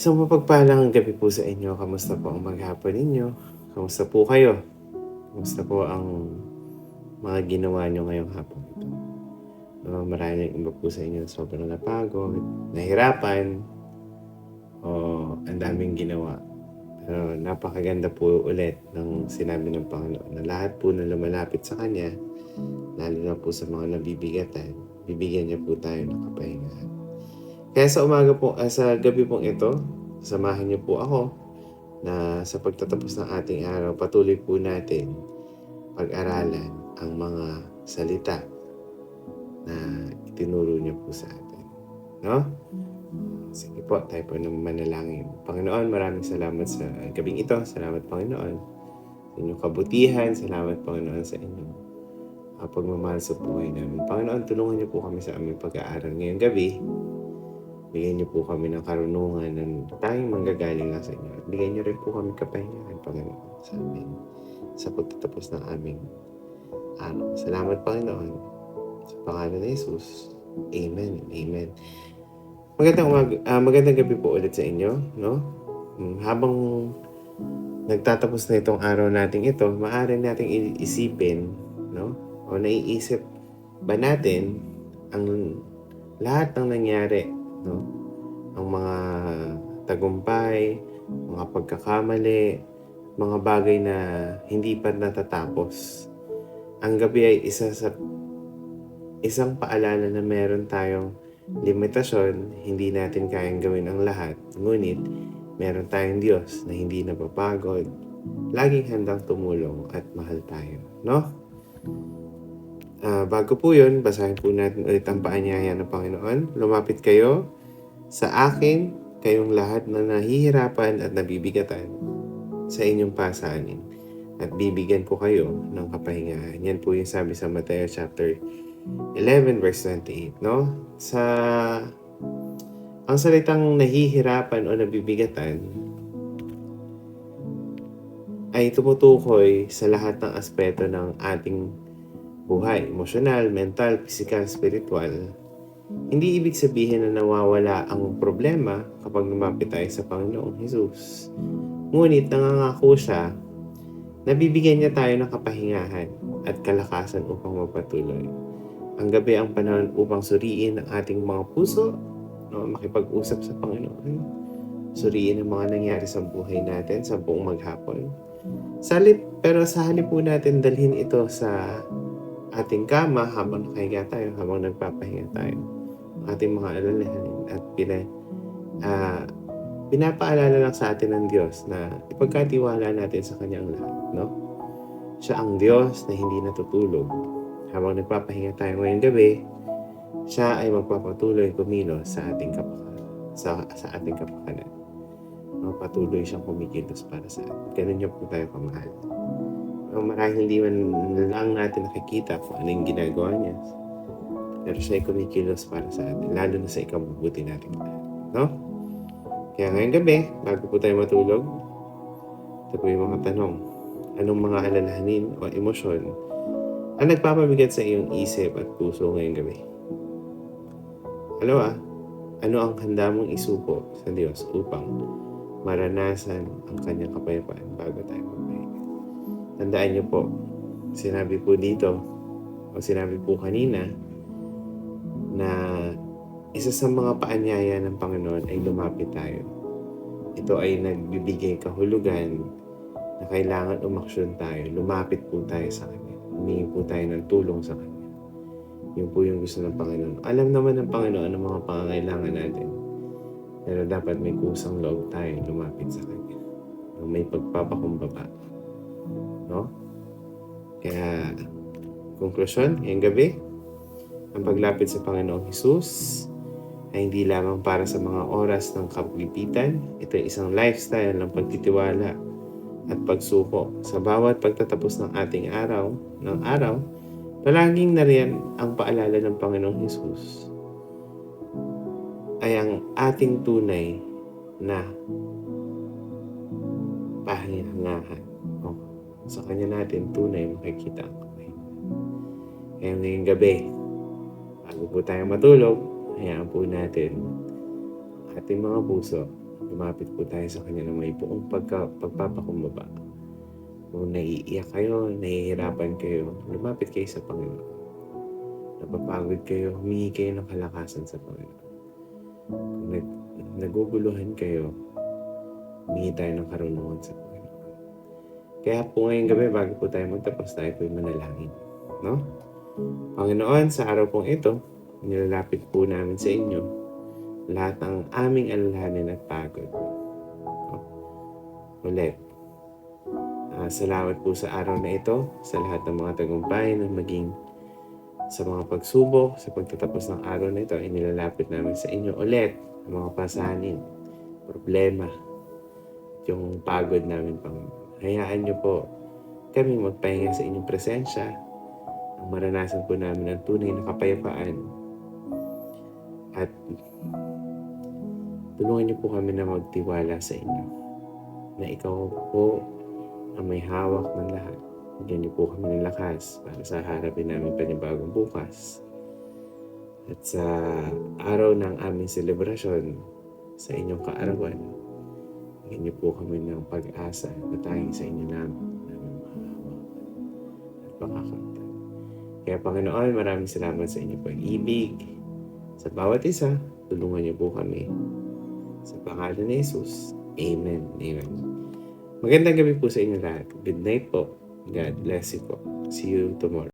Isang mapagpalang gabi po sa inyo. Kamusta po ang maghapon ninyo? Kamusta po kayo? Kamusta po ang mga ginawa nyo ngayong hapon ito? Maraming iba po sa inyo sobrang napagod, nahirapan, o ang daming ginawa. Pero napakaganda po ulit ng sinabi ng Panginoon na lahat po na lumalapit sa Kanya, lalo na po sa mga nabibigatan, bibigyan niya po tayo ng kapahingahan. Kaya sa umaga po, sa gabi pong ito, samahan niyo po ako na sa pagtatapos ng ating araw, patuloy po natin pag-aralan ang mga salita na itinuro niyo po sa atin. No? Sige po, tayo po ng manalangin. Panginoon, maraming salamat sa gabing ito. Salamat, Panginoon, sa inyong kabutihan. Salamat, Panginoon, sa inyong pagmamahal sa buhay namin. Panginoon, tulungan niyo po kami sa aming pag-aaral ngayong gabi. Bigyan niyo po kami ng karunungan ng tanging manggagaling lang sa inyo. At bigyan niyo rin po kami kapahingahan, Panginoon, sa amin, sa pagtatapos ng aming araw. Salamat, Panginoon. Sa pangalan ni Jesus. Amen. Amen. Magandang gabi po ulit sa inyo, no? Habang nagtatapos na itong araw natin ito, maaari nating isipin, no? O naiisip ba natin ang lahat ng nangyari, no? Ang mga tagumpay, mga pagkakamali, mga bagay na hindi pa natatapos. Ang gabi ay isang paalala na meron tayong limitasyon, hindi natin kayang gawin ang lahat. Ngunit, meron tayong Diyos na hindi napapagod, laging handang tumulong at mahal tayo. No? Bago po yun, basahin po natin ulit ang paanyaya ng Panginoon. Lumapit kayo sa akin, kayong lahat na nahihirapan at nabibigatan sa inyong pasanin. At bibigyan ko kayo ng kapahingahan. Yan po yung sabi sa Mateo chapter 11 verse 28, no? Ang salitang nahihirapan o nabibigatan ay tumutukoy sa lahat ng aspeto ng ating buhay, emosyonal, mental, physical, spiritual. Hindi ibig sabihin na nawawala ang problema kapag lumapit tayo sa Panginoong Hesus. Ngunit nangangako siya na bibigyan niya tayo ng kapahingahan at kalakasan upang magpatuloy. Ang gabi ang panahon upang suriin ang ating mga puso, no? Makipag-usap sa Panginoon. Suriin ang mga nangyari sa buhay natin sa buong maghapon. Pero sa halip po natin dalhin ito sa ating kama habang nakahiga tayo, habang nagpapahinga tayo. Ating mga alalahanin at pinapaalala lang sa atin ng Diyos na ipagkatiwala natin sa Kanyang lahat, no? Siya ang Diyos na hindi natutulog. Habang nagpapahinga tayo ngayong gabi, siya ay magpapatuloy kumilos sa ating kapakanan. Patuloy siyang kumikilos para sa atin. Ganun niyo po tayo kamahal. Marahil hindi man lang natin nakikita kung ano yung ginagawa niya. Pero siya ay kumikilos para sa atin, lalo na sa ikabubuti natin lahat. No? Kaya ngayong gabi, bago po tayo matulog, ito po yung mga tanong. Anong mga alalahanin o emosyon ang nagpapabigat sa iyong isip at puso ngayong gabi? Ano ang handa mong isuko sa Diyos upang maranasan ang Kanyang kapayapaan bago tayo magpahinga? Tandaan niyo po, sinabi po dito, o sinabi po kanina, na isa sa mga paanyaya ng Panginoon ay lumapit tayo. Ito ay nagbibigay kahulugan na kailangan umaksyon tayo. Lumapit po tayo sa Kanya. Humingi po tayo ng tulong sa Kanya. Yun po yung gusto ng Panginoon. Alam naman ng Panginoon ang mga pangangailangan natin. Pero dapat may kusang loob tayo lumapit sa Kanya. May pagpapakumbaba. No? Kaya, konklusyon, ngayong gabi, ang paglapit sa Panginoong Hesus ay hindi lamang para sa mga oras ng kapipitan. Ito ay isang lifestyle ng pagtitiwala at pagsuko. Sa bawat pagtatapos ng ating araw, palaging nariyan ang paalala ng Panginoong Hesus ay ang ating tunay na pahingahan. Sa Kanya natin tunay makikita ang kapahingahan. Kaya ngayong gabi, bago po tayo matulog, hayaan po natin ating mga puso lumapit po tayo sa Kanya ng may buong pagpapakumbaba. Kung naiiyak kayo, nahihirapan kayo, lumapit kayo sa Panginoon. Napapagod kayo, humingi kayo ng kalakasan sa Panginoon. Kung naguguluhan kayo, humingi tayo ng karunungan sa Panginoon. Kaya po ngayong gabi, bago po tayo magtapos, tayo po manalangin. No? Panginoon, sa araw pong ito, nilalapit po namin sa inyo lahat ng aming alalahanin at pagod. No? Ulit, salamat po sa araw na ito, sa lahat ng mga tagumpay na maging sa mga pagsubok, sa pagtatapos ng araw na ito, inilalapit namin sa inyo ulit ang mga pasanin, problema, yung pagod namin, Panginoon. Hayaan niyo po kami magpahinga sa inyong presensya, ang maranasan po namin ang tunay na kapayapaan. At tulungan niyo po kami na magtiwala sa inyo, na ikaw po ang may hawak ng lahat. Bigyan niyo po kami ng lakas para sa harapin namin panibagong bukas. At sa araw ng aming selebrasyon sa inyong kaarawan, bigyan niyo po kami ng pag-asa na tanging sa inyo namin mahahawakan at makakamtan. Kaya Panginoon, maraming salamat sa inyong pag-ibig. Sa bawat isa, tulungan niyo po kami. Sa pangalan ni Jesus, Amen. Amen. Magandang gabi po sa inyo lahat. Good night po. God bless you po. See you tomorrow.